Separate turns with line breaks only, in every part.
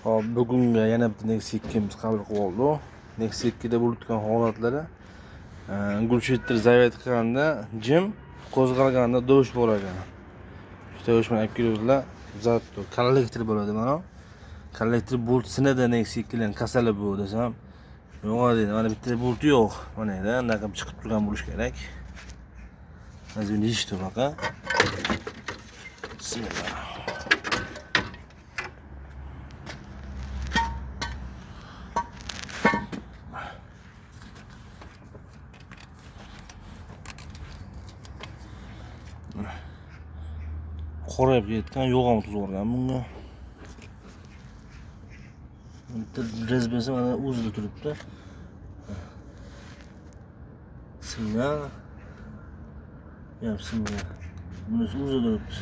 Hop, bugunga yana bitta Nexia 2 qabul qilib oldik. Nexia 2 da bo'layotgan holatlari gulshettir zaryad qilganda jim, qo'zg'alganda do'sh bo'lar ekan. Shu do'sh bilan olib kelibdilar. Zato kollektor bo'ladi mana. Kollektor bolt sinadi Nexia 2 ning kasali bu desam. Yo'q deydi, mana bitta bolt yo'q. Mana edi, anaqa chiqib turgan bo'lish kerak. Hozir yechdi bunaqa. Bismillah. Qorayib ketgan, yo'g'am tuz o'rgan bunga. Bitta rezbesi mana o'zida turibdi. Bismillah. Ya bismillah. Bunisi o'zida turibdi.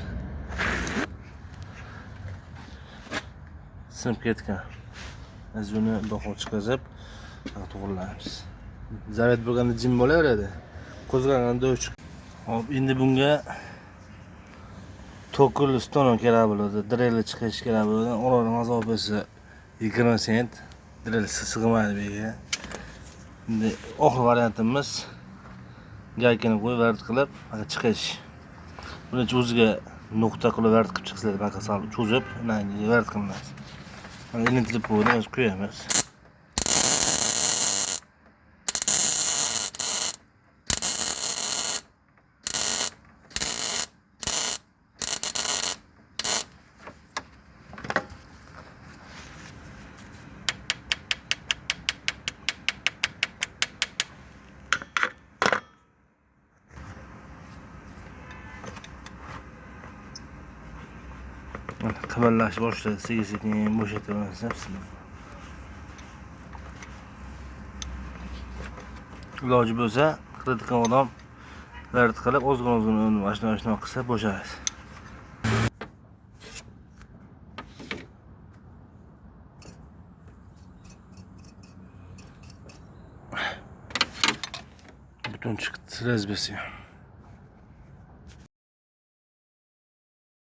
Sinib ketgan. Biz buni do'qib chiqazib, to'g'rilaymiz. Zaryad bo'lganda jim bo'laveradi. Qo'zg'alganda o'ch. Hop, endi bunga tokul stonon kerak bo'ladi. Drelli chiqish kerak bo'ladi. Orada mazobasi 20 sent. Drelli sig'maydi bu yerga. Endi oxir variantimiz gaykani qo'yib vart qilib, mana chiqish. Buni o'ziga nuqta qilib vart qilib chiqsanglar, mana solib cho'zib, mana vart qilinadi. Mana ilintirib qo'yib qo'yamiz. Qimirlash boshladi, sekin bo'shataveramiz. Iloji bo'lsa, qiladigan odam vart qilib, ozg'in mashina qilsa bo'shaydi. Butun chiqdi rezbesi.